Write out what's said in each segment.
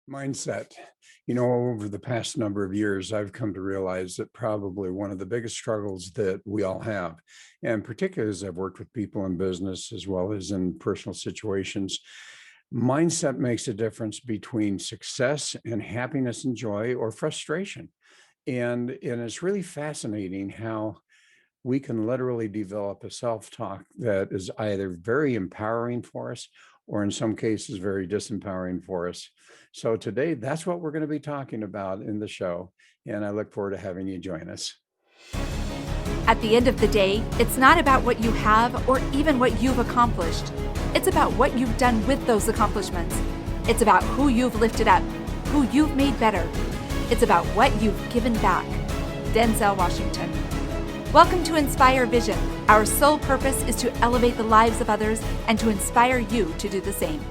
Mindset. Over the past number of years, I've come to realize that probably one of the biggest struggles that we all have, and particularly as I've worked with people in business as well as in personal situations, mindset makes a difference between success and happiness and joy or frustration. And it's really fascinating how we can literally develop a self-talk that is either very empowering for us or in some cases very disempowering for us. So today, that's what we're going to be talking about in the show. And I look forward to having you join us. At the end of the day, it's not about what you have or even what you've accomplished. It's about what you've done with those accomplishments. It's about who you've lifted up, who you've made better. It's about what you've given back. Denzel Washington. Welcome to Inspire Vision. Our sole purpose is to elevate the lives of others and to inspire you to do the same.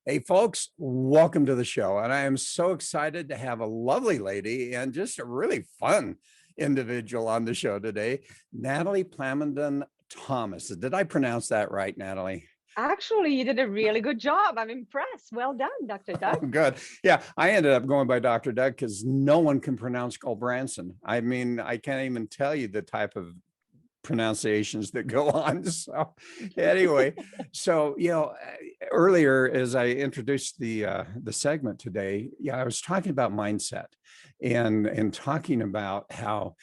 Hey, folks, welcome to the show. And I am so excited to have a lovely lady and just a really fun individual on the show today, Nathalie Plamondon-Thomas. Did I pronounce that right, Nathalie? Actually, you did a really good job. I'm impressed. Well done, Dr. Doug. Oh, good. Yeah, I ended up going by Dr. Doug because no one can pronounce Cole Branson. I mean, I can't even tell you the type of pronunciations that go on. So anyway, earlier as I introduced the segment today, I was talking about mindset and talking about how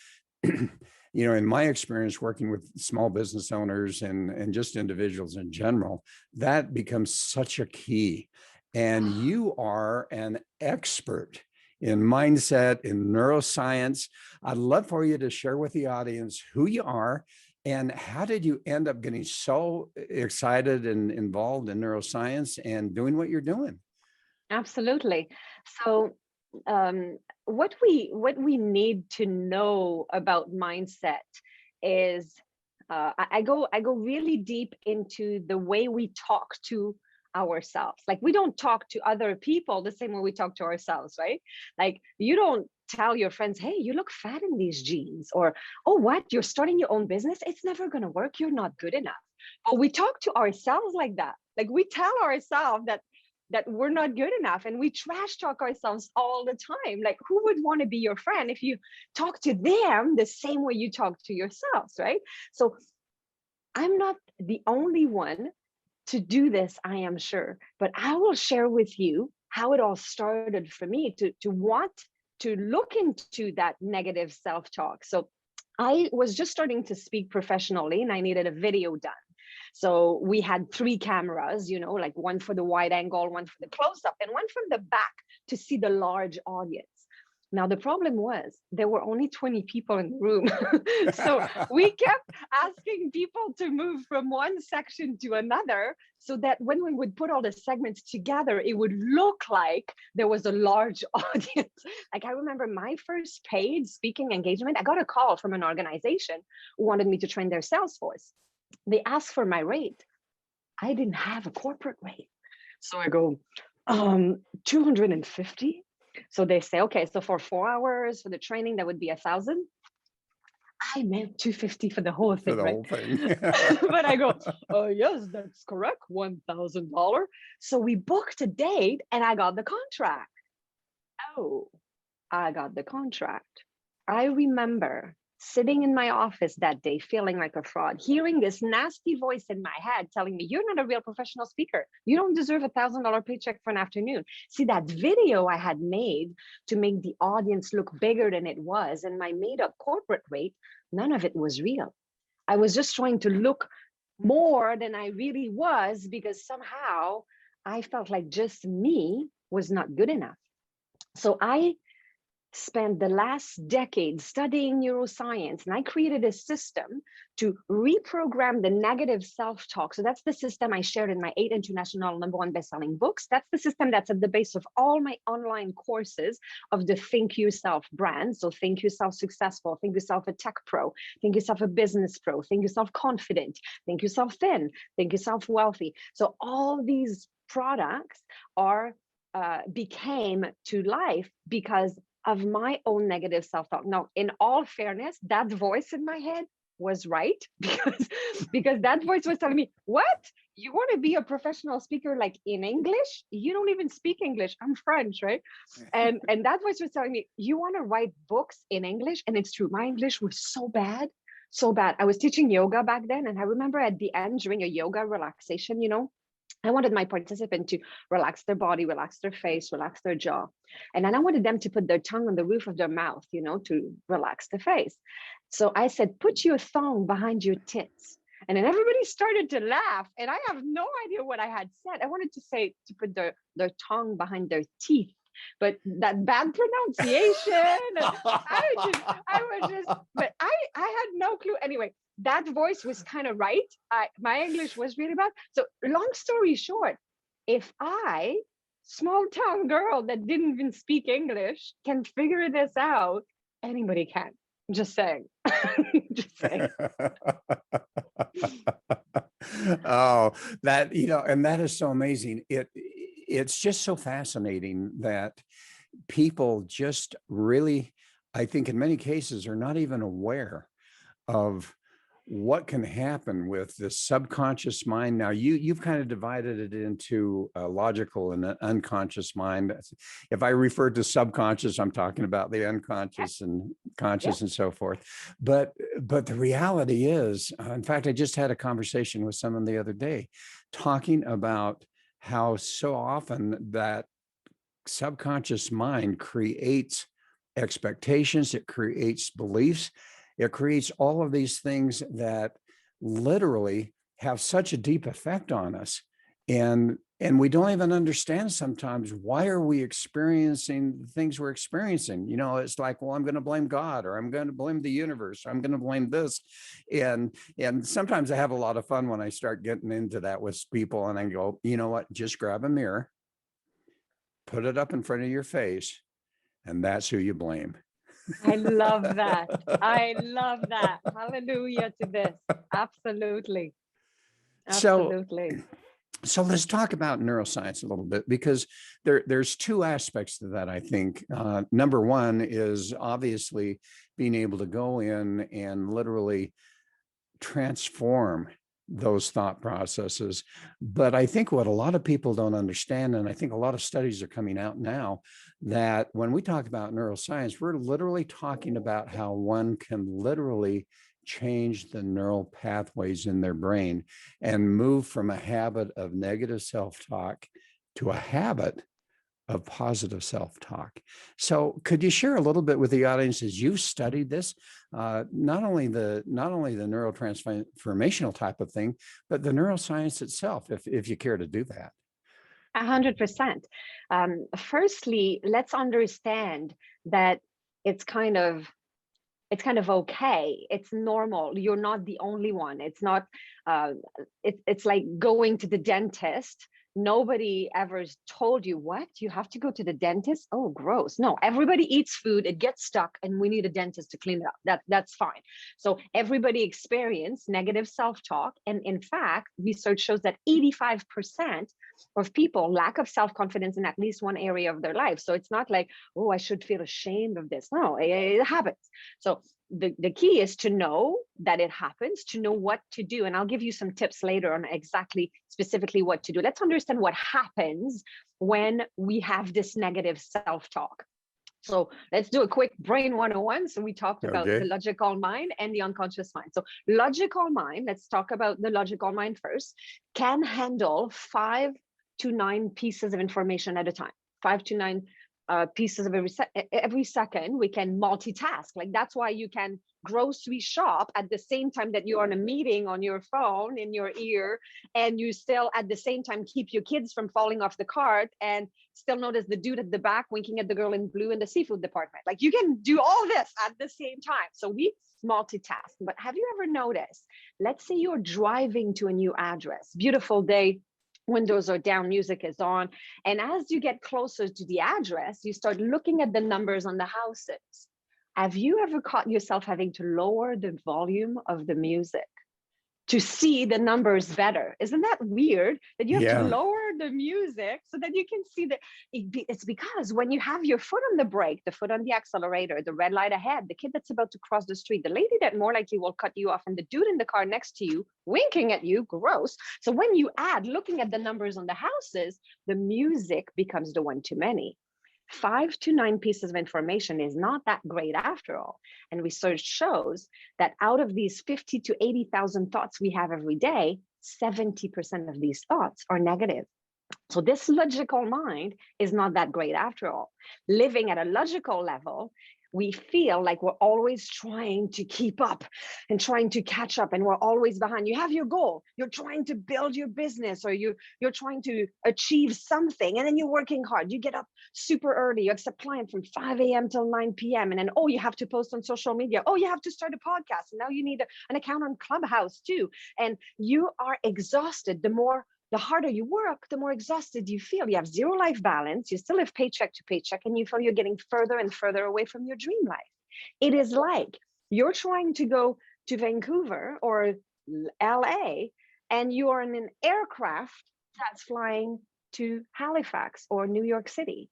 in my experience working with small business owners and just individuals in general, that becomes such a key. And you are an expert in mindset, in neuroscience. I'd love for you to share with the audience who you are and how did you end up getting so excited and involved in neuroscience and doing what you're doing? Absolutely. So what we need to know about mindset is I go really deep into the way we talk to ourselves. Like, we don't talk to other people the same way we talk to ourselves, right? Like, you don't tell your friends, hey, you look fat in these jeans, or, oh, what, you're starting your own business, it's never going to work, you're not good enough. But we talk to ourselves like that. Like, we tell ourselves that we're not good enough, and we trash talk ourselves all the time. Like, who would want to be your friend if you talk to them the same way you talk to yourselves, right? So I'm not the only one to do this, I am sure, but I will share with you how it all started for me to want to look into that negative self-talk. So I was just starting to speak professionally and I needed a video done. So we had 3 cameras, like one for the wide angle, one for the close-up, and one from the back to see the large audience. Now, the problem was there were only 20 people in the room. So we kept asking people to move from one section to another so that when we would put all the segments together, it would look like there was a large audience. Like, I remember my first paid speaking engagement, I got a call from an organization who wanted me to train their sales force. They asked for my rate. I didn't have a corporate rate. So I go, 250. So they say, okay, so for 4 hours for the training, that would be 1,000. I meant 250 for the whole thing, For the right? whole thing. But I go, oh, yes, that's correct, $1,000. So we booked a date and I got the contract. Oh, I got the contract. I remember sitting in my office that day, feeling like a fraud, hearing this nasty voice in my head telling me, you're not a real professional speaker. You don't deserve $1,000 paycheck for an afternoon. See, that video I had made to make the audience look bigger than it was, and my made up corporate rate, none of it was real. I was just trying to look more than I really was because somehow I felt like just me was not good enough. So I spent the last decade studying neuroscience, and I created a system to reprogram the negative self-talk. So that's the system I shared in my 8 international #1 best-selling books. That's the system that's at the base of all my online courses of the Think Yourself brand. So think yourself successful, think yourself a tech pro, think yourself a business pro, think yourself confident, think yourself thin, think yourself wealthy. So all these products became to life because of my own negative self-talk. Now, in all fairness, that voice in my head was right because that voice was telling me, what? you want to be a professional speaker like in English? You don't even speak English. I'm French, right? And that voice was telling me, you want to write books in English? And it's true. My English was so bad, so bad. I was teaching yoga back then. And I remember at the end during a yoga relaxation, I wanted my participant to relax their body, relax their face, relax their jaw. And then I wanted them to put their tongue on the roof of their mouth, to relax the face. So I said, put your thumb behind your tits. And then everybody started to laugh. And I have no idea what I had said. I wanted to say to put their tongue behind their teeth. But that bad pronunciation, but I had no clue. Anyway, that voice was kind of right. My English was really bad. So long story short, if I, small town girl that didn't even speak English, can figure this out, anybody can. Just saying. Just saying. Oh, that, and that is so amazing. It's just so fascinating that people just really, I think in many cases, are not even aware of what can happen with the subconscious mind. Now, you've kind of divided it into a logical and an unconscious mind. If I refer to subconscious, I'm talking about the unconscious and conscious and so forth. But the reality is, in fact, I just had a conversation with someone the other day talking about how so often that subconscious mind creates expectations, it creates beliefs, it creates all of these things that literally have such a deep effect on us. And we don't even understand sometimes, why are we experiencing the things we're experiencing? It's like, well, I'm going to blame God, or I'm going to blame the universe, or I'm going to blame this. And sometimes I have a lot of fun when I start getting into that with people, and I go, you know what, just grab a mirror, put it up in front of your face, and that's who you blame. I love that. I love that. Hallelujah to this. Absolutely. Absolutely. So let's talk about neuroscience a little bit, because there's two aspects to that, I think. Number one is obviously being able to go in and literally transform those thought processes. But I think what a lot of people don't understand, and I think a lot of studies are coming out now, that when we talk about neuroscience, we're literally talking about how one can literally change the neural pathways in their brain and move from a habit of negative self-talk to a habit of positive self-talk. So could you share a little bit with the audience, as you've studied this, not only the neurotransformational type of thing, but the neuroscience itself, if you care to do that? 100%. Firstly, let's understand that it's kind of okay. It's normal. You're not the only one. It's not, it's like going to the dentist. Nobody ever told you, what? You have to go to the dentist? Oh, gross. No, everybody eats food, it gets stuck, and we need a dentist to clean it up. That's fine. So everybody experience negative self-talk. And in fact, research shows that 85% of people lack of self-confidence in at least one area of their life. So it's not like, oh, I should feel ashamed of this. No, it happens. So the key is to know that it happens, to know what to do. And I'll give you some tips later on exactly specifically what to do. Let's understand what happens when we have this negative self-talk. So let's do a quick brain 101. So we talked about the logical mind and the unconscious mind. So logical mind, let's talk about the logical mind first, can handle 5 to 9 pieces of information at a time, 5 to 9 pieces of every second. We can multitask. Like, that's why you can grocery shop at the same time that you're on a meeting on your phone in your ear, and you still at the same time keep your kids from falling off the cart, and still notice the dude at the back winking at the girl in blue in the seafood department. Like, you can do all this at the same time. So we multitask. But have you ever noticed, let's say you're driving to a new address, beautiful day, windows are down, music is on. And as you get closer to the address, you start looking at the numbers on the houses. Have you ever caught yourself having to lower the volume of the music to see the numbers better? Isn't that weird that you have to lower the music so that you can see that it's because when you have your foot on the brake, the foot on the accelerator, the red light ahead, the kid that's about to cross the street, the lady that more likely will cut you off, and the dude in the car next to you winking at you, gross. So when you add looking at the numbers on the houses, the music becomes the one too many. 5 to 9 pieces of information is not that great after all. And research shows that out of these 50 to 80,000 thoughts we have every day, 70% of these thoughts are negative. So this logical mind is not that great after all. Living at a logical level, we feel like we're always trying to keep up and trying to catch up, and we're always behind. You have your goal, you're trying to build your business, or you're trying to achieve something, and then you're working hard. You get up super early, you accept clients from 5 a.m. till 9 p.m. And then, oh, you have to post on social media. Oh, you have to start a podcast. And now you need an account on Clubhouse too. And you are exhausted. The harder you work, the more exhausted you feel. You have zero life balance. You still live paycheck to paycheck, and you feel you're getting further and further away from your dream life. It is like you're trying to go to Vancouver or LA, and you are in an aircraft that's flying to Halifax or New York City.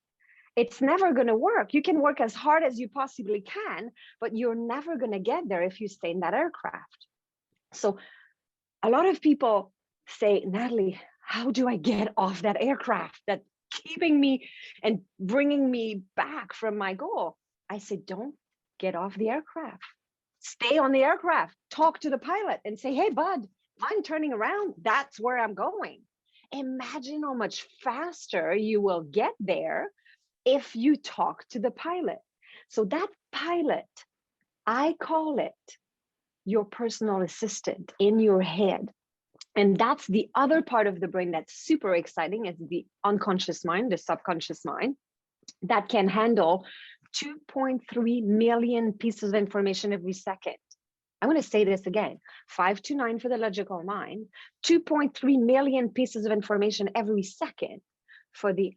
It's never going to work. You can work as hard as you possibly can, but you're never going to get there if you stay in that aircraft. So a lot of people say, Nathalie, how do I get off that aircraft that's keeping me and bringing me back from my goal? I said, don't get off the aircraft. Stay on the aircraft. Talk to the pilot and say, hey, bud, I'm turning around. That's where I'm going. Imagine how much faster you will get there if you talk to the pilot. So that pilot, I call it your personal assistant in your head. And that's the other part of the brain that's super exciting, is the unconscious mind, the subconscious mind, that can handle 2.3 million pieces of information every second. I'm going to say this again, 5 to 9 for the logical mind, 2.3 million pieces of information every second for the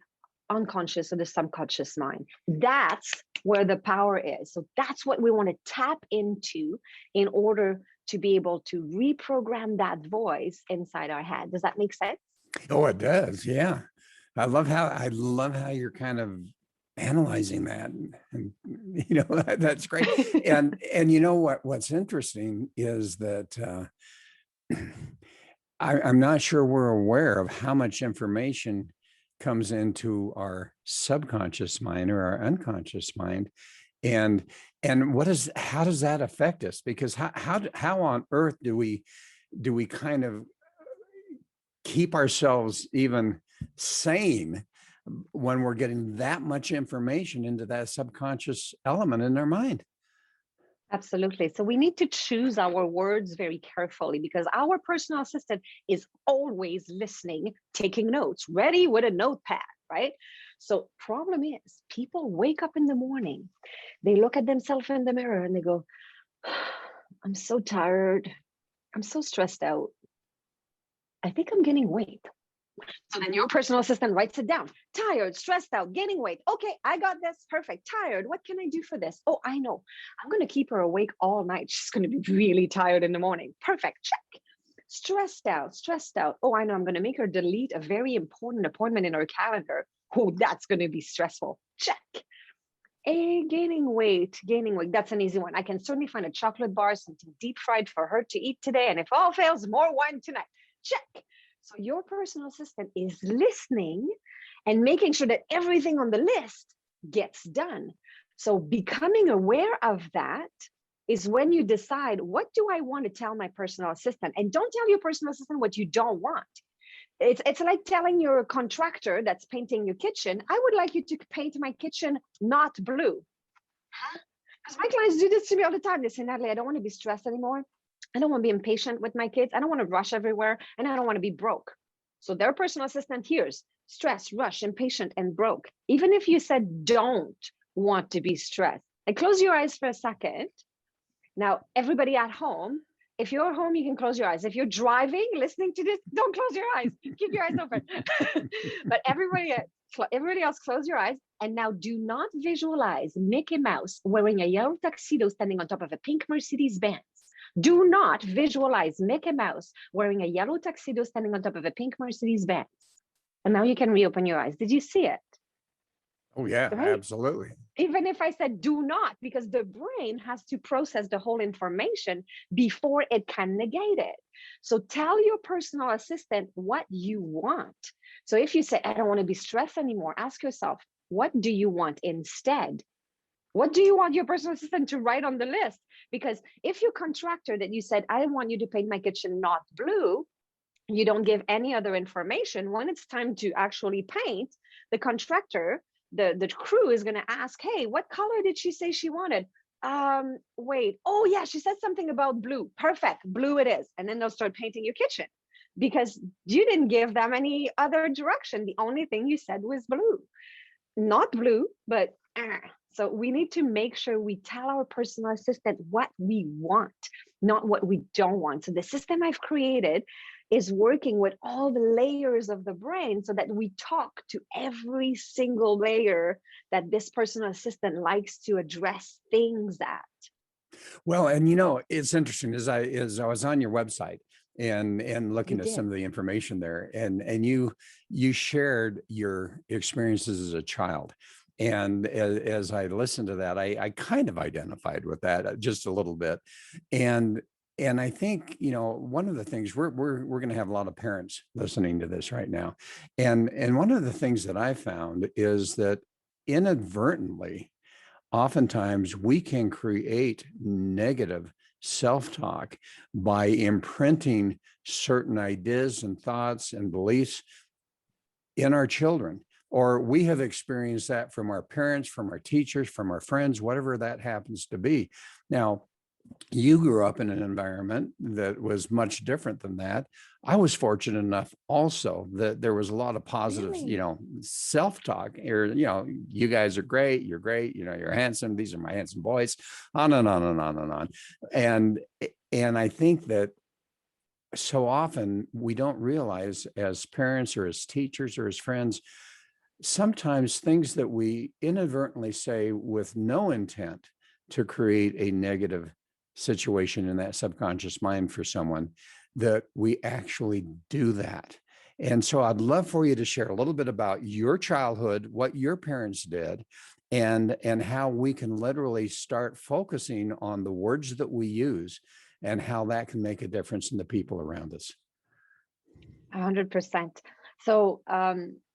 unconscious or the subconscious mind. That's where the power is. So that's what we want to tap into in order to be able to reprogram that voice inside our head. Does that make sense? Oh, it does. Yeah. I love how you're kind of analyzing that. And that's great. and you know what's interesting is that I'm not sure we're aware of how much information comes into our subconscious mind or our unconscious mind. And how does that affect us? Because how on earth do we kind of keep ourselves even sane when we're getting that much information into that subconscious element in our mind? Absolutely. So we need to choose our words very carefully, because our personal assistant is always listening, taking notes, ready with a notepad, right? So problem is, people wake up in the morning, they look at themselves in the mirror and they go, I'm so tired. I'm so stressed out. I think I'm gaining weight. So then your personal assistant writes it down. Tired, stressed out, gaining weight. Okay, I got this. Perfect. Tired. What can I do for this? Oh, I know. I'm going to keep her awake all night. She's going to be really tired in the morning. Perfect. Check. Stressed out. Oh, I know. I'm going to make her delete a very important appointment in her calendar. Oh, that's going to be stressful. Check. Hey, gaining weight. That's an easy one. I can certainly find a chocolate bar, something deep fried for her to eat today. And if all fails, more wine tonight. Check. So your personal assistant is listening and making sure that everything on the list gets done. So becoming aware of that is when you decide, what do I want to tell my personal assistant? And don't tell your personal assistant what you don't want. It's like telling your contractor that's painting your kitchen, I would like you to paint my kitchen not blue. Huh? Because my clients do this to me all the time. They say, Nathalie, I don't want to be stressed anymore. I don't want to be impatient with my kids. I don't want to rush everywhere, and I don't want to be broke. So their personal assistant hears stress, rush, impatient, and broke. Even if you said don't want to be stressed, and close your eyes for a second. Now, everybody at home, if you're home, you can close your eyes. If you're driving, listening to this, don't close your eyes. Keep your eyes open. But everybody else, close your eyes. And now do not visualize Mickey Mouse wearing a yellow tuxedo standing on top of a pink Mercedes-Benz. Do not visualize Mickey Mouse wearing a yellow tuxedo standing on top of a pink Mercedes-Benz. And now you can reopen your eyes. Did you see it? Oh, yeah, Right? absolutely. Even if I said do not, because the brain has to process the whole information before it can negate it. So tell your personal assistant what you want. So if you say, I don't want to be stressed anymore, ask yourself, what do you want instead? What do you want your personal assistant to write on the list? Because if your contractor that you said, I want you to paint my kitchen not blue, you don't give any other information, when it's time to actually paint, the contractor, the crew is going to ask, hey, what color did she say she wanted? Wait, oh yeah, she said something about blue. Perfect, blue it is. And then they'll start painting your kitchen because you didn't give them any other direction. The only thing you said was blue, not blue, but so we need to make sure we tell our personal assistant what we want, not what we don't want. So the system I've created is working with all the layers of the brain so that we talk to every single layer that this personal assistant likes to address things at. Well, and it's interesting as I was on your website and looking at some of the information there, and you shared your experiences as a child. And as I listened to that, I kind of identified with that just a little bit. And I think, one of the things we're going to have a lot of parents listening to this right now. And one of the things that I found is that inadvertently, oftentimes we can create negative self-talk by imprinting certain ideas and thoughts and beliefs in our children. Or we have experienced that from our parents, from our teachers, from our friends, whatever that happens to be. Now, you grew up in an environment that was much different than that. I was fortunate enough also that there was a lot of positive, Really? self-talk, or, you guys are great, you're handsome, these are my handsome boys, on and on and on and on. And I think that so often we don't realize as parents or as teachers or as friends, sometimes things that we inadvertently say with no intent to create a negative situation in that subconscious mind for someone, that we actually do that. And so I'd love for you to share a little bit about your childhood, what your parents did, and how we can literally start focusing on the words that we use and how that can make a difference in the people around us. 100%. So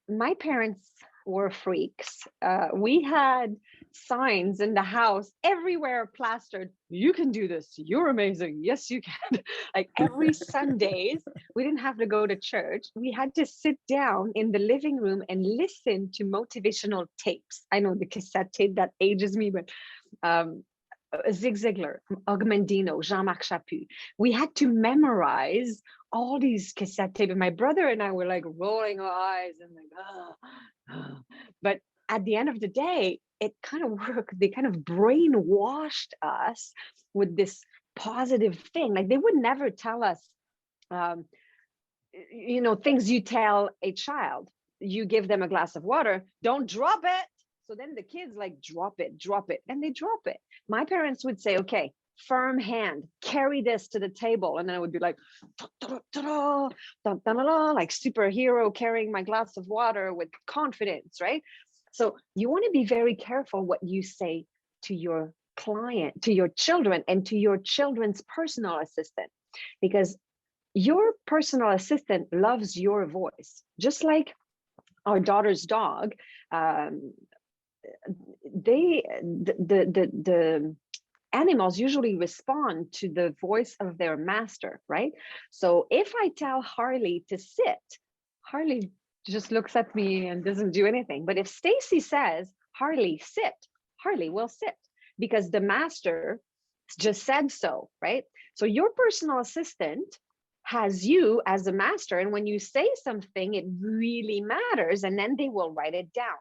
my parents were freaks. We had signs in the house everywhere plastered. You can do this. You're amazing. Yes, you can. Like every Sundays, we didn't have to go to church. We had to sit down in the living room and listen to motivational tapes. I know the cassette tape that ages me, but Zig Ziglar, Augmendino, Jean-Marc Chaput. We had to memorize all these cassette tapes. And my brother and I were like rolling our eyes and like, But at the end of the day, it kind of worked. They kind of brainwashed us with this positive thing. Like they would never tell us, things you tell a child. You give them a glass of water, don't drop it. So then the kids like, drop it, and they drop it. My parents would say, okay, firm hand, carry this to the table. And then I would be like, like superhero carrying my glass of water with confidence, right? So you want to be very careful what you say to your client, to your children, and to your children's personal assistant, because your personal assistant loves your voice, just like our daughter's dog. The animals usually respond to the voice of their master, right? So if I tell Harley to sit, Harley just looks at me and doesn't do anything. But if Stacy says, Harley, sit, Harley will sit because the master just said so, right? So your personal assistant has you as a master. And when you say something, it really matters. And then they will write it down.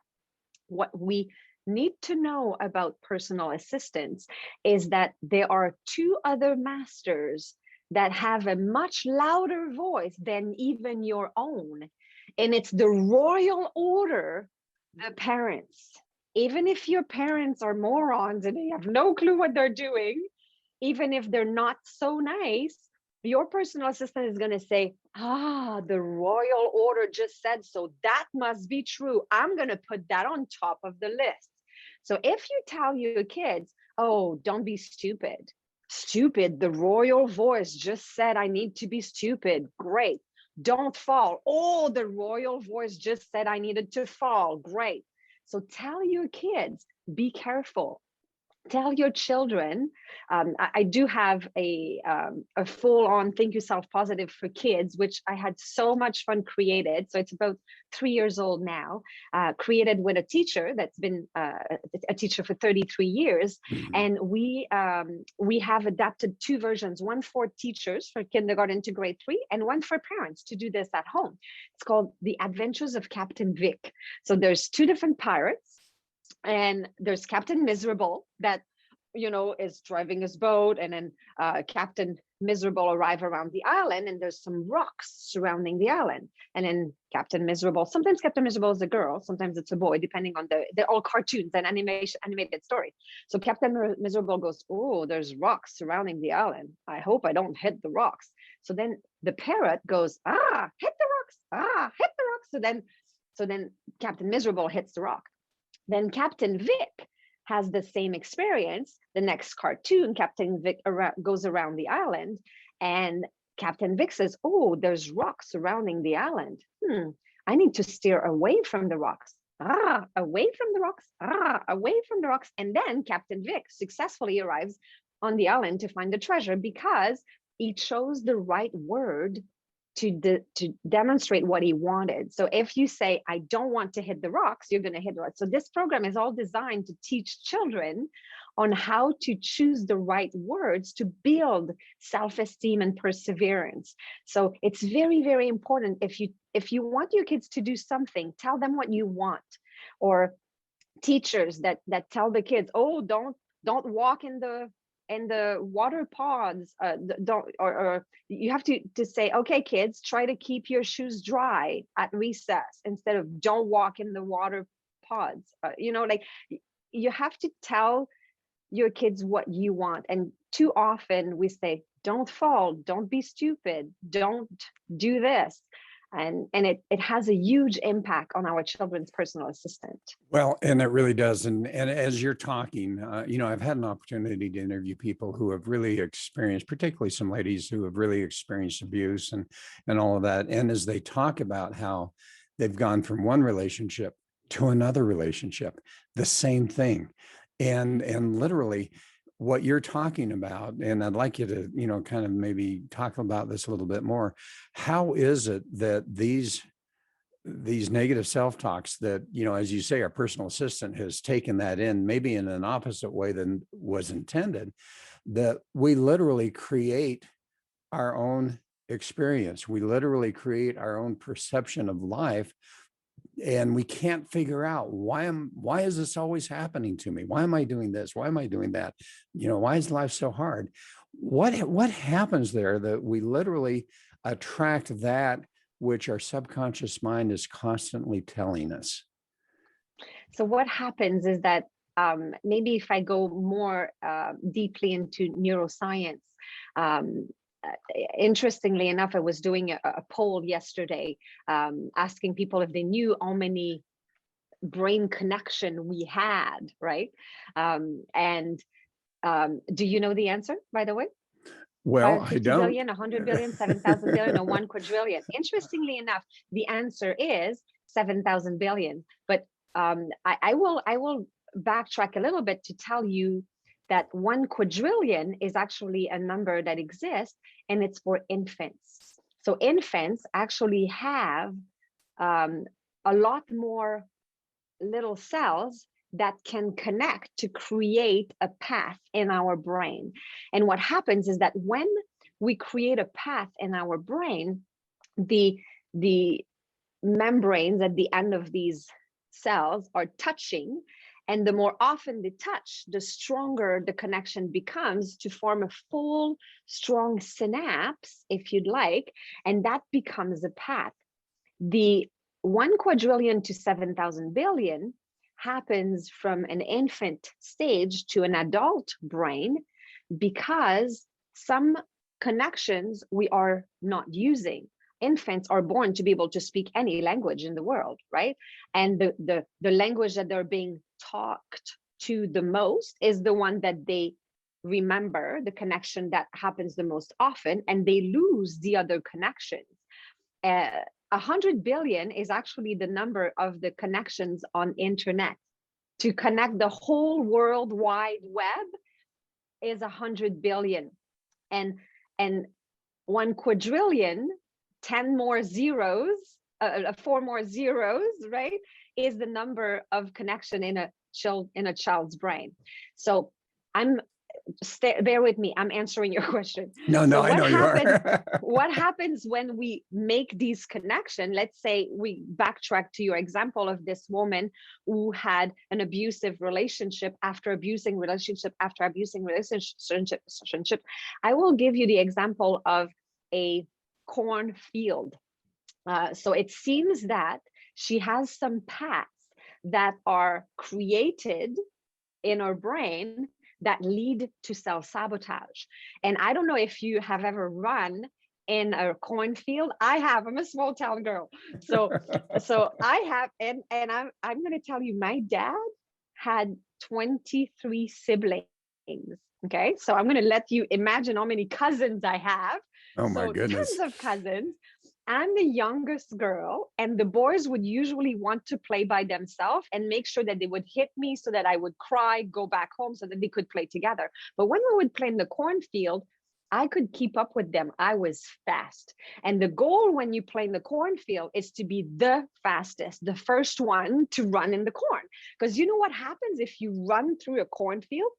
What we need to know about personal assistants is that there are two other masters that have a much louder voice than even your own. And it's the royal order, the parents. Even if your parents are morons and they have no clue what they're doing, even if they're not so nice, your personal assistant is going to say, the royal order just said so. That must be true. I'm going to put that on top of the list. So if you tell your kids, oh, don't be stupid. Stupid, the royal voice just said I need to be stupid. Great. Don't fall. Oh, the royal voice just said I needed to fall. Great. So tell your kids, be careful. Tell your children. I do have a full-on Think Yourself Positive for kids, which I had so much fun created. So it's about 3 years old now, created with a teacher that's been a teacher for 33 years. Mhm. And we have adapted 2 versions, one for teachers for kindergarten to grade 3, and one for parents to do this at home. It's called The Adventures of Captain Vic. So there's 2 different pirates. And there's Captain Miserable that, is driving his boat, and then Captain Miserable arrive around the island, and there's some rocks surrounding the island. And then Captain Miserable, sometimes Captain Miserable is a girl, sometimes it's a boy, depending on they're all cartoons and animated stories. So Captain Miserable goes, oh, there's rocks surrounding the island. I hope I don't hit the rocks. So then the parrot goes, hit the rocks, hit the rocks. So then Captain Miserable hits the rock. Then Captain Vic has the same experience. The next cartoon, Captain Vic goes around the island, and Captain Vic says, oh, there's rocks surrounding the island. I need to steer away from the rocks. Away from the rocks. Away from the rocks. And then Captain Vic successfully arrives on the island to find the treasure because he chose the right word to demonstrate what he wanted. So if you say, I don't want to hit the rocks, you're going to hit the rocks. So this program is all designed to teach children on how to choose the right words to build self-esteem and perseverance. So it's very, very important. If you want your kids to do something, tell them what you want. Or teachers that tell the kids, oh, don't walk in the water pods, or you have to say, okay, kids, try to keep your shoes dry at recess instead of don't walk in the water pods. You have to tell your kids what you want. And too often we say, don't fall, don't be stupid, don't do this. And it has a huge impact on our children's personal assistant. Well, and it really does. And as you're talking, I've had an opportunity to interview people who have really experienced, particularly some ladies who have really experienced abuse and all of that. And as they talk about how they've gone from one relationship to another relationship, the same thing. And literally what you're talking about, and I'd like you to, kind of maybe talk about this a little bit more. How is it that these negative self-talks that, as you say, our personal assistant has taken that in, maybe in an opposite way than was intended, that we literally create our own experience. We literally create our own perception of life. And we can't figure out why is this always happening to me? Why am I doing this? Why am I doing that? Why is life so hard? What happens there that we literally attract that which our subconscious mind is constantly telling us? So what happens is that maybe if I go more deeply into neuroscience, interestingly enough, I was doing a poll yesterday asking people if they knew how many brain connection we had, right? And do you know the answer, by the way? Well, I don't. 50 billion, 100 billion, 7,000 billion, or 1 quadrillion. Interestingly enough, the answer is 7,000 billion. But I will backtrack a little bit to tell you that 1 quadrillion is actually a number that exists, and it's for infants. So infants actually have a lot more little cells that can connect to create a path in our brain. And what happens is that when we create a path in our brain, the membranes at the end of these cells are touching. And the more often they touch, the stronger the connection becomes to form a full, strong synapse, if you'd like, and that becomes a path. The 1 quadrillion to 7,000 billion happens from an infant stage to an adult brain because some connections we are not using. Infants are born to be able to speak any language in the world, right? And the language that they're being talked to the most is the one that they remember, the connection that happens the most often, and they lose the other connections. 100 billion is actually the number of the connections on internet. To connect the whole World Wide Web is 100 billion. And 1 quadrillion, 10 more zeros, 4 more zeros, right, is the number of connection in a child's brain. So bear with me, I'm answering your question. No, So I know you are. what happens when we make these connections? Let's say we backtrack to your example of this woman who had an abusive relationship after abusing relationship after abusing relationship. I will give you the example of a cornfield. So it seems that she has some paths that are created in her brain that lead to self-sabotage. And I don't know if you have ever run in a cornfield. I have. I'm a small town girl. So I have, and I'm going to tell you, my dad had 23 siblings. Okay. So I'm going to let you imagine how many cousins I have. Oh my goodness. Tons of cousins. I'm the youngest girl, and the boys would usually want to play by themselves and make sure that they would hit me so that I would cry, go back home so that they could play together. But when we would play in the cornfield, I could keep up with them. I was fast. And the goal when you play in the cornfield is to be the fastest, the first one to run in the corn. Because you know what happens if you run through a cornfield?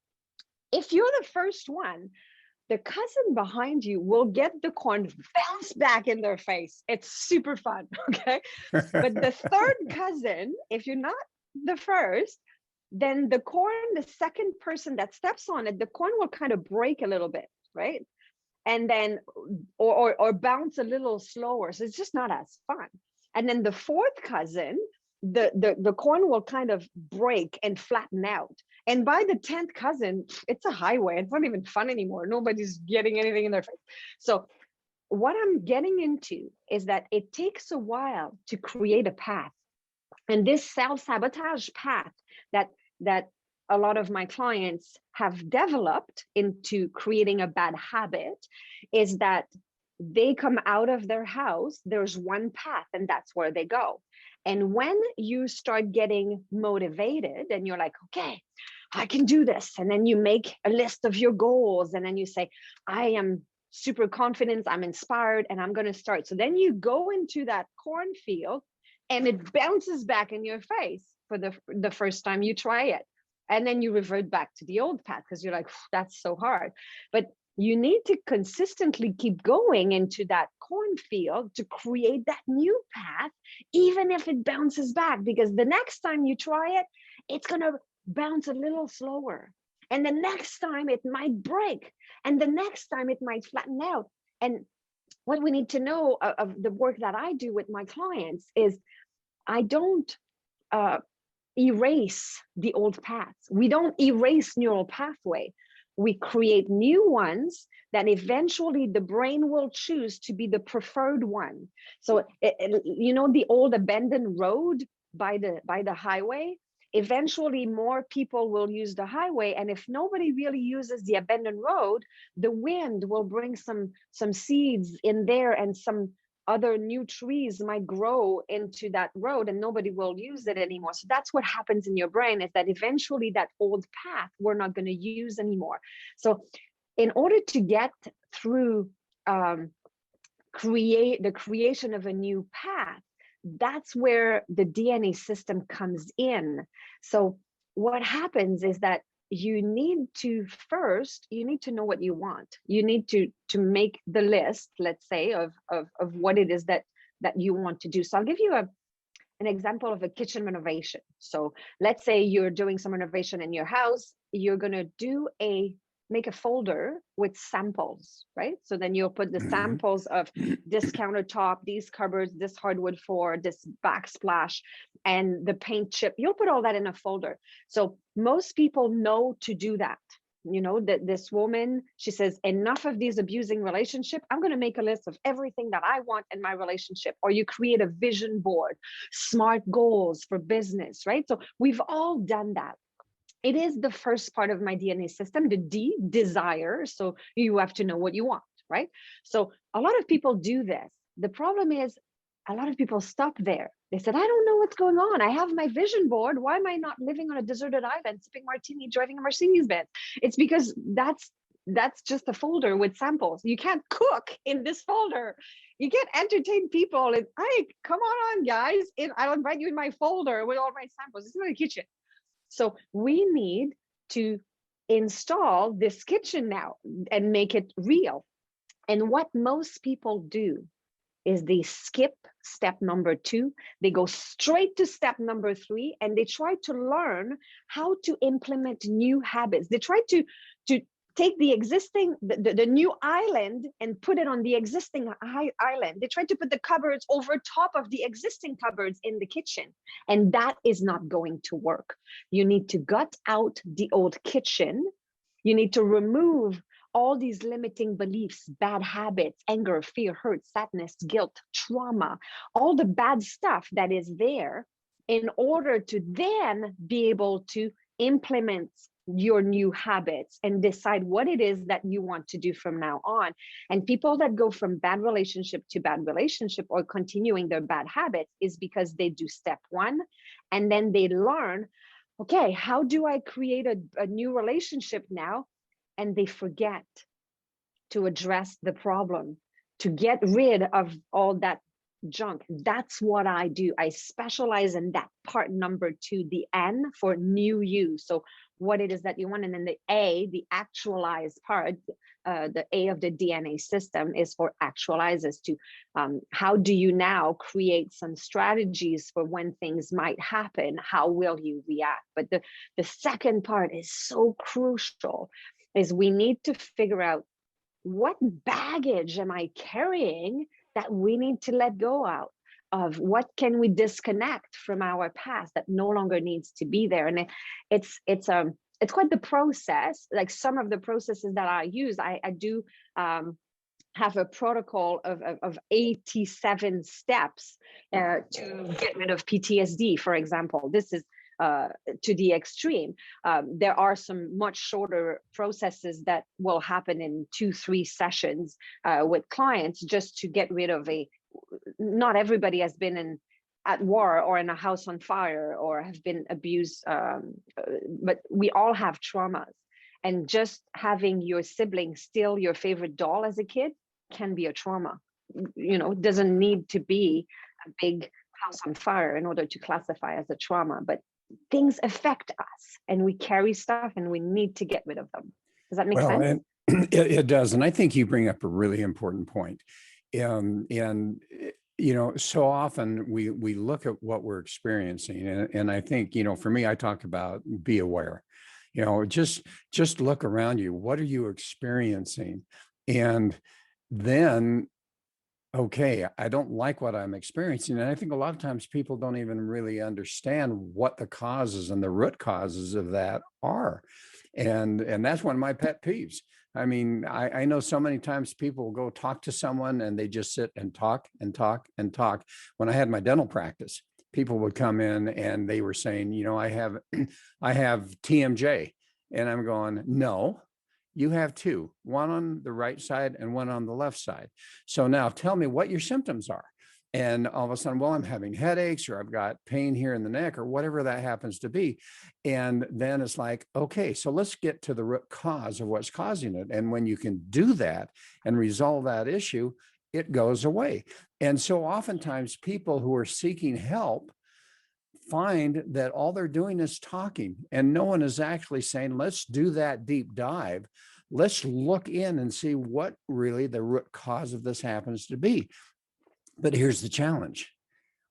If you're the first one, the cousin behind you will get the corn bounce back in their face. It's super fun, okay? But the third cousin, if you're not the first, then the corn, the second person that steps on it, the corn will kind of break a little bit, right? And then, or bounce a little slower. So it's just not as fun. And then the fourth cousin, the corn will kind of break and flatten out. And by the 10th cousin, it's a highway. It's not even fun anymore. Nobody's getting anything in their face. So what I'm getting into is that it takes a while to create a path. And this self-sabotage path that a lot of my clients have developed into creating a bad habit is that they come out of their house, there's one path, and that's where they go. And when you start getting motivated and you're like, okay, I can do this. And then you make a list of your goals. And then you say, I am super confident, I'm inspired, and I'm going to start. So then you go into that cornfield and it bounces back in your face for the first time you try it. And then you revert back to the old path because you're like, that's so hard. But you need to consistently keep going into that cornfield to create that new path, even if it bounces back, because the next time you try it, it's going to bounce a little slower. And the next time it might break. And the next time it might flatten out. And what we need to know of the work that I do with my clients is I don't erase the old paths. We don't erase neural pathway. We create new ones that eventually the brain will choose to be the preferred one. So, you know, the old abandoned road by the highway, eventually more people will use the highway. And if nobody really uses the abandoned road, the wind will bring some seeds in there, and some other new trees might grow into that road, and nobody will use it anymore. So that's what happens in your brain, is that eventually that old path we're not going to use anymore. So in order to get through the creation of a new path, that's where the DNA system comes in. So what happens is that you need to know what you want. You need to make the list, let's say, of what it is that you want to do. So I'll give you an example of a kitchen renovation. So let's say you're doing some renovation in your house. You're going to make a folder with samples, right? So then you'll put the samples of this countertop, these cupboards, this hardwood floor, this backsplash, and the paint chip. You'll put all that in a folder. So most people know to do that. that this woman, she says, enough of these abusing relationship. I'm going to make a list of everything that I want in my relationship. Or you create a vision board, smart goals for business, right? So we've all done that. It is the first part of my DNA system, the D, desire. So you have to know what you want, right? So a lot of people do this. The problem is a lot of people stop there. They said, I don't know what's going on. I have my vision board. Why am I not living on a deserted island, sipping martini, driving a Mercedes Benz? It's because that's just a folder with samples. You can't cook in this folder. You can't entertain people. And come on, guys. I'll invite you in my folder with all my samples. It's not a kitchen. So we need to install this kitchen now and make it real. And what most people do is they skip step number 2, they go straight to step number 3, and they try to learn how to implement new habits. They try to take the existing, the new island and put it on the existing island. They try to put the cupboards over top of the existing cupboards in the kitchen, and that is not going to work. You need to gut out the old kitchen. You need to remove all these limiting beliefs, bad habits, anger, fear, hurt, sadness, guilt, trauma, all the bad stuff that is there, in order to then be able to implement your new habits and decide what it is that you want to do from now on. And people that go from bad relationship to bad relationship or continuing their bad habits is because they do step 1 and then they learn, okay, how do I create a new relationship now? And they forget to address the problem, to get rid of all that junk. That's what I do. I specialize in that part number 2, the N for new you. So what it is that you want. And then the A, the actualized part, the A of the DNA system is for actualizes, to how do you now create some strategies for when things might happen? How will you react? But the second part is so crucial, is we need to figure out, what baggage am I carrying that we need to let go of? What can we disconnect from our past that no longer needs to be there? And it's quite the process. Like some of the processes that I use, I do have a protocol of 87 steps to get rid of PTSD, for example. This is to the extreme. There are some much shorter processes that will happen in 2-3 sessions with clients, just to get rid of not everybody has been at war or in a house on fire or have been abused, but we all have traumas. And just having your sibling steal your favorite doll as a kid can be a trauma. Doesn't need to be a big house on fire in order to classify as a trauma, but things affect us and we carry stuff and we need to get rid of them. Does that make sense? And it does. And I think you bring up a really important point. And so often we look at what we're experiencing. And I think, for me, I talk about be aware, just look around you. What are you experiencing? And then, okay, I don't like what I'm experiencing. And I think a lot of times people don't even really understand what the causes and the root causes of that are. And that's one of my pet peeves. I mean, I know so many times people will go talk to someone and they just sit and talk and talk and talk. When I had my dental practice, people would come in and they were saying, I have TMJ. And I'm going, no. You have 2, one on the right side and one on the left side. So now tell me what your symptoms are. And all of a sudden, well, I'm having headaches, or I've got pain here in the neck, or whatever that happens to be. And then it's like, okay, so let's get to the root cause of what's causing it. And when you can do that and resolve that issue, it goes away. And so oftentimes people who are seeking help find that all they're doing is talking, and no one is actually saying, let's do that deep dive. Let's look in and see what really the root cause of this happens to be. But here's the challenge.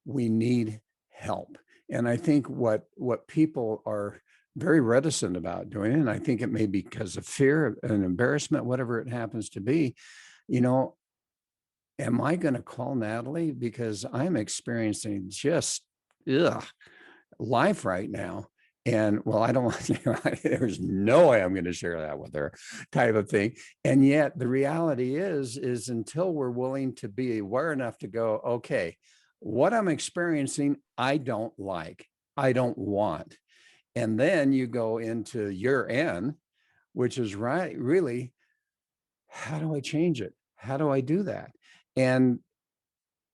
We need help. And I think what people are very reticent about doing, and I think it may be because of fear and embarrassment, whatever it happens to be, am I going to call Nathalie because I'm experiencing just life right now, And well, I don't, there's no way I'm going to share that with her, type of thing. And yet the reality is until we're willing to be aware enough to go, okay, what I'm experiencing, I don't like, I don't want. And then you go into your N, which is right, really, how do I change it? How do I do that? And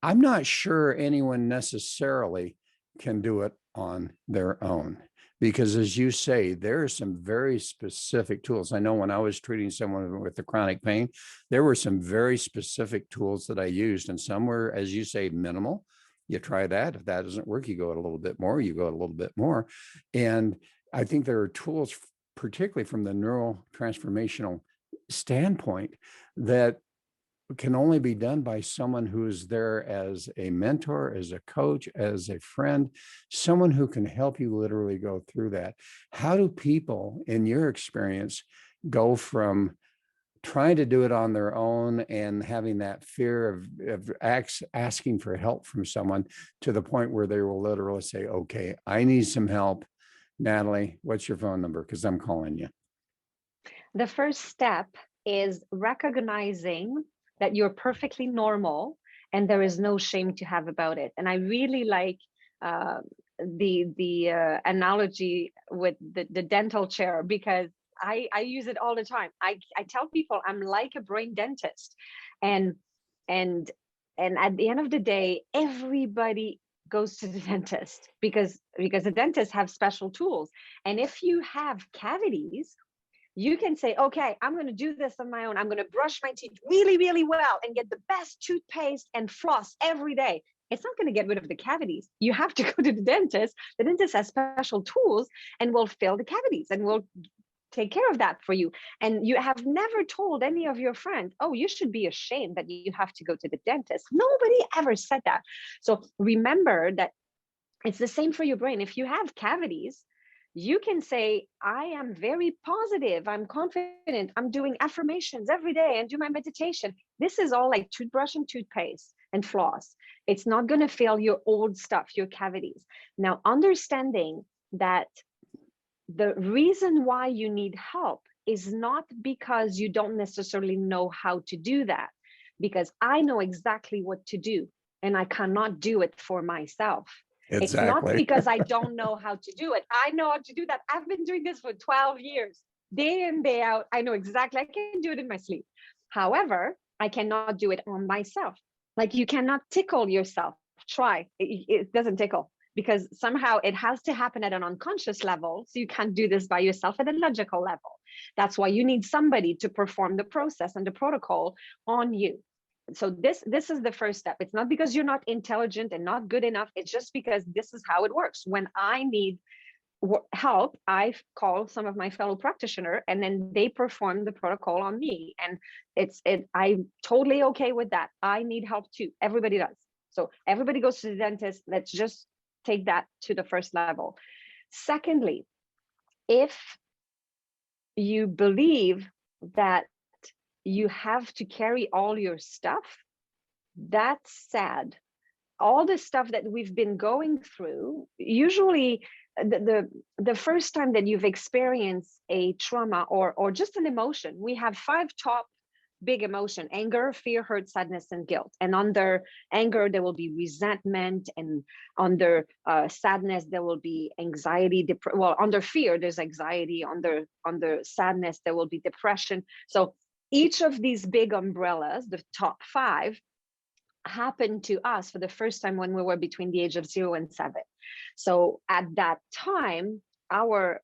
I'm not sure anyone necessarily can do it on their own, because as you say, there are some very specific tools. I know when I was treating someone with the chronic pain, there were some very specific tools that I used, and some were, as you say, minimal. You try that. If that doesn't work, you go a little bit more, you go a little bit more. And I think there are tools, particularly from the neurotransformational standpoint, that can only be done by someone who is there as a mentor, as a coach, as a friend, someone who can help you literally go through that. How do people, in your experience, go from trying to do it on their own and having that fear of asking for help from someone to the point where they will literally say, okay, I need some help. Nathalie, what's your phone number? Because I'm calling you. The first step is recognizing that you're perfectly normal and there is no shame to have about it. And I really like the analogy with the dental chair, because I use it all the time. I tell people I'm like a brain dentist, and at the end of the day, everybody goes to the dentist because the dentists have special tools. And if you have cavities, you can say, okay, I'm going to do this on my own. I'm going to brush my teeth really, really well and get the best toothpaste and floss every day. It's not going to get rid of the cavities. You have to go to the dentist. The dentist has special tools and will fill the cavities and will take care of that for you. And you have never told any of your friends, oh, you should be ashamed that you have to go to the dentist. Nobody ever said that. So remember that it's the same for your brain. If you have cavities, you can say, I am very positive, I'm confident, I'm doing affirmations every day and do my meditation. This is all like toothbrush and toothpaste and floss. It's not going to fill your old stuff, your cavities. Now, understanding that the reason why you need help is not because you don't necessarily know how to do that, because I know exactly what to do and I cannot do it for myself. Exactly. It's not because I don't know how to do it. I know how to do that. I've been doing this for 12 years, day in, day out. I know exactly. I can do it in my sleep. However, I cannot do it on myself. Like you cannot tickle yourself. Try. It doesn't tickle because somehow it has to happen at an unconscious level. So you can't do this by yourself at a logical level. That's why you need somebody to perform the process and the protocol on you. So this is the first step. It's not because you're not intelligent and not good enough. It's just because this is how it works. When I need help, I call some of my fellow practitioners and then they perform the protocol on me. And I'm totally okay with that. I need help too. Everybody does. So everybody goes to the dentist. Let's just take that to the first level. Secondly, if you believe that you have to carry all your stuff, that's sad. All the stuff that we've been going through, usually the first time that you've experienced a trauma or just an emotion, we have 5 top big emotion: anger, fear, hurt, sadness, and guilt. And under anger, there will be resentment, and under sadness, there will be anxiety. Well, under fear, there's anxiety. Under sadness, there will be depression. So each of these big umbrellas, the top 5, happened to us for the first time when we were between the age of 0 and 7. So at that time, our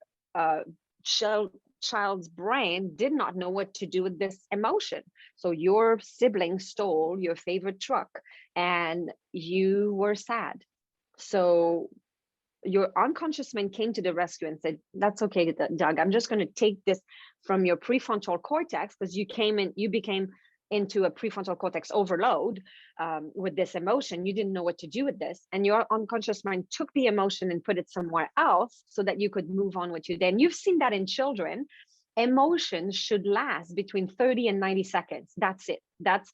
child's brain did not know what to do with this emotion. So your sibling stole your favorite truck and you were sad. So your unconscious mind came to the rescue and said, that's okay, Doug, I'm just going to take this from your prefrontal cortex, because you became into a prefrontal cortex overload with this emotion. You didn't know what to do with this. And your unconscious mind took the emotion and put it somewhere else so that you could move on with your day. And you've seen that in children. Emotions should last between 30 and 90 seconds. That's it. That's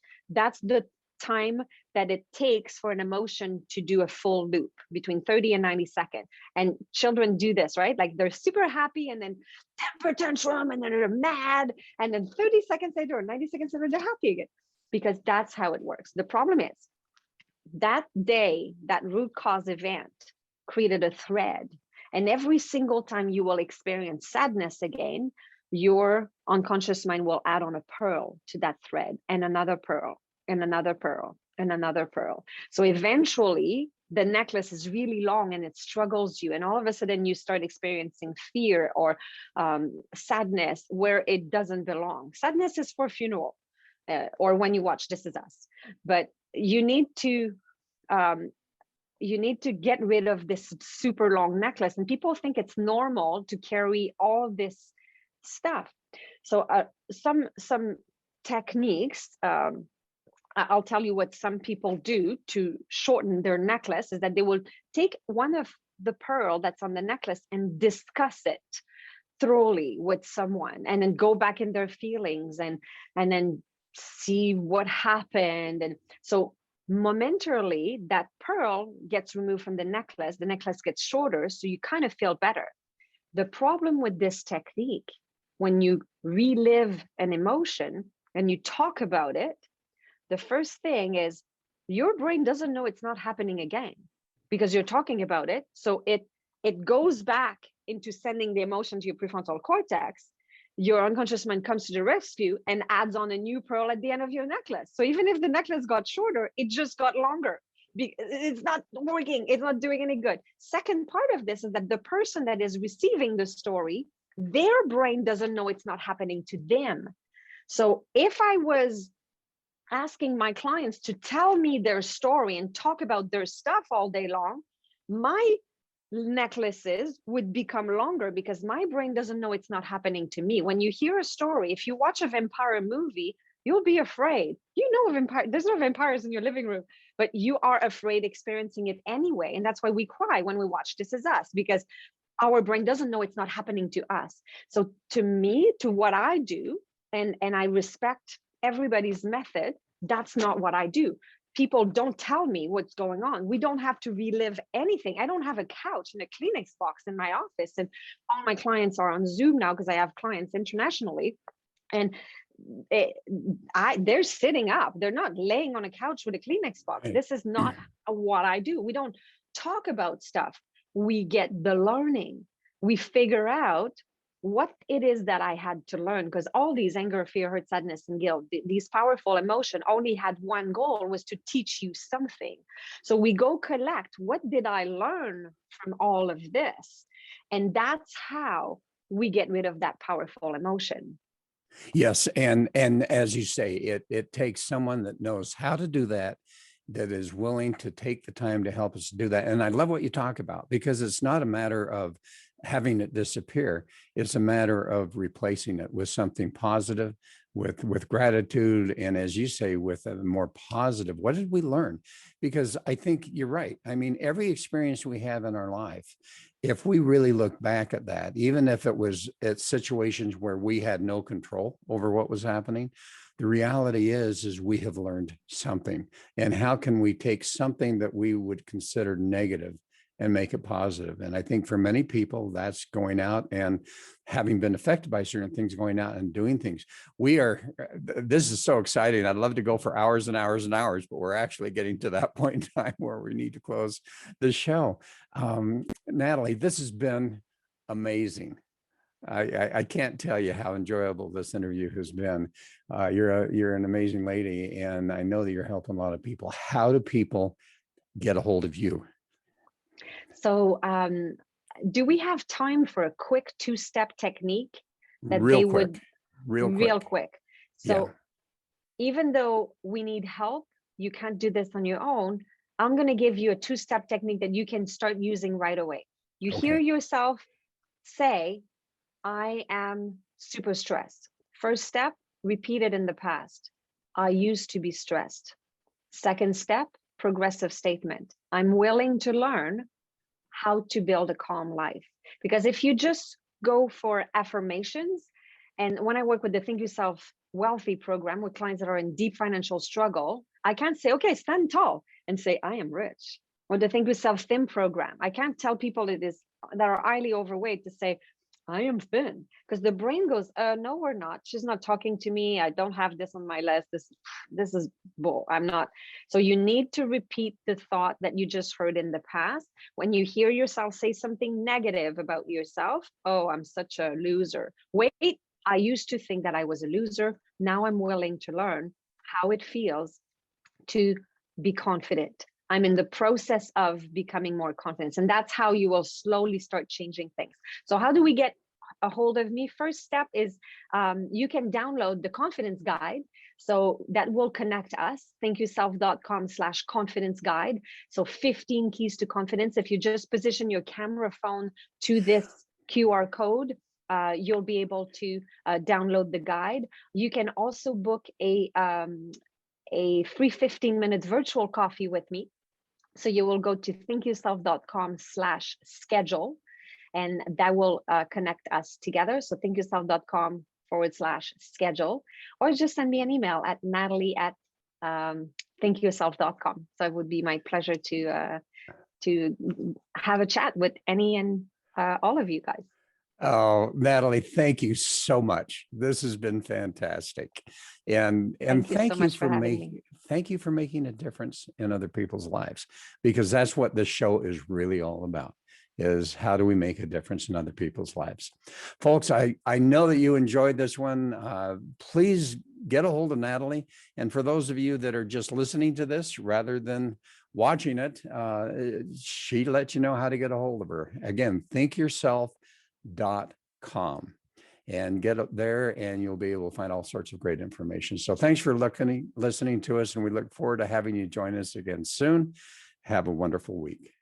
the time that it takes for an emotion to do a full loop, between 30 and 90 seconds. And children do this, right? Like they're super happy and then temper tantrum and then they're mad. And then 30 seconds later or 90 seconds later, they're happy again, because that's how it works. The problem is that day, that root cause event created a thread. And every single time you will experience sadness again, your unconscious mind will add on a pearl to that thread, and another pearl, and another pearl, and another pearl. So eventually the necklace is really long and it struggles you. And all of a sudden you start experiencing fear or sadness where it doesn't belong. Sadness is for funeral or when you watch This Is Us. But you need to get rid of this super long necklace. And people think it's normal to carry all this stuff. So some techniques, I'll tell you what some people do to shorten their necklace, is that they will take one of the pearl that's on the necklace and discuss it thoroughly with someone, and then go back in their feelings and then see what happened. And so momentarily that pearl gets removed from the necklace gets shorter, so you kind of feel better. The problem with this technique, when you relive an emotion and you talk about it, the first thing is your brain doesn't know it's not happening again, because you're talking about it. So it goes back into sending the emotion to your prefrontal cortex. Your unconscious mind comes to the rescue and adds on a new pearl at the end of your necklace. So even if the necklace got shorter, it just got longer. It's not working. It's not doing any good. Second part of this is that the person that is receiving the story, their brain doesn't know it's not happening to them. So if I was asking my clients to tell me their story and talk about their stuff all day long, my necklaces would become longer, because my brain doesn't know it's not happening to me. When you hear a story, if you watch a vampire movie, you'll be afraid. You know, there's no vampires in your living room, but you are afraid experiencing it anyway. And that's why we cry when we watch This Is Us, because our brain doesn't know it's not happening to us. So to me, to what I do, and I respect everybody's method, that's not what I do. People don't tell me what's going on. We don't have to relive anything. I don't have a couch and a Kleenex box in my office, and all my clients are on Zoom now because I have clients internationally, and they're sitting up. They're not laying on a couch with a Kleenex box. Right. This is not what I do. We don't talk about stuff. We get the learning. We figure out what it is that I had to learn, because all these anger, fear, hurt, sadness, and guilt, these powerful emotions only had one goal, was to teach you something. So we go collect, what did I learn from all of this? And that's how we get rid of that powerful emotion. Yes, and as you say, it takes someone that knows how to do that, that is willing to take the time to help us do that. And I love what you talk about, because it's not a matter of having it disappear. It's a matter of replacing it with something positive, with gratitude, and as you say, with a more positive. What did we learn? Because I think you're right. I mean, every experience we have in our life, if we really look back at that, even if it was at situations where we had no control over what was happening, the reality is we have learned something. And how can we take something that we would consider negative and make it positive? And I think for many people, that's going out and having been affected by certain things, going out and doing things. This is so exciting. I'd love to go for hours and hours and hours, but we're actually getting to that point in time where we need to close the show. Nathalie, this has been amazing. I can't tell you how enjoyable this interview has been. You're an amazing lady, and I know that you're helping a lot of people. How do people get a hold of you? So do we have time for a quick 2-step technique that real quick? So even though we need help, you can't do this on your own. I'm going to give you a 2-step technique that you can start using right away. You hear yourself say, I am super stressed. First step, repeat it in the past. I used to be stressed. Second step, progressive statement. I'm willing to learn how to build a calm life. Because if you just go for affirmations, and when I work with the Think Yourself Wealthy program with clients that are in deep financial struggle, I can't say, okay, stand tall and say, I am rich. Or the Think Yourself Thin program. I can't tell people that are highly overweight to say, I am thin, because the brain goes, no, we're not. She's not talking to me. I don't have this on my list. This is bull. I'm not. So you need to repeat the thought that you just heard in the past. When you hear yourself say something negative about yourself, oh, I'm such a loser. Wait, I used to think that I was a loser. Now I'm willing to learn how it feels to be confident. I'm in the process of becoming more confident. And that's how you will slowly start changing things. So how do we get a hold of me? First step is you can download the confidence guide. So that will connect us, thinkyourself.com/confidence guide. So 15 keys to confidence. If you just position your camera phone to this QR code, you'll be able to download the guide. You can also book a free 15-minute virtual coffee with me. So you will go to thinkyourself.com/schedule, and that will connect us together. So thinkyourself.com/schedule, or just send me an email at Nathalie@thinkyourself.com. So it would be my pleasure to have a chat with any and all of you guys. Oh, Nathalie, thank you so much. This has been fantastic. And Thank you so much for having me. Thank you for making a difference in other people's lives, because that's what this show is really all about, is how do we make a difference in other people's lives. Folks, I know that you enjoyed this one. Please get a hold of Nathalie. And for those of you that are just listening to this rather than watching it, she lets you know how to get a hold of her. Again, thinkyourself.com, and get up there and you'll be able to find all sorts of great information. So thanks for listening to us, and we look forward to having you join us again soon. Have a wonderful week.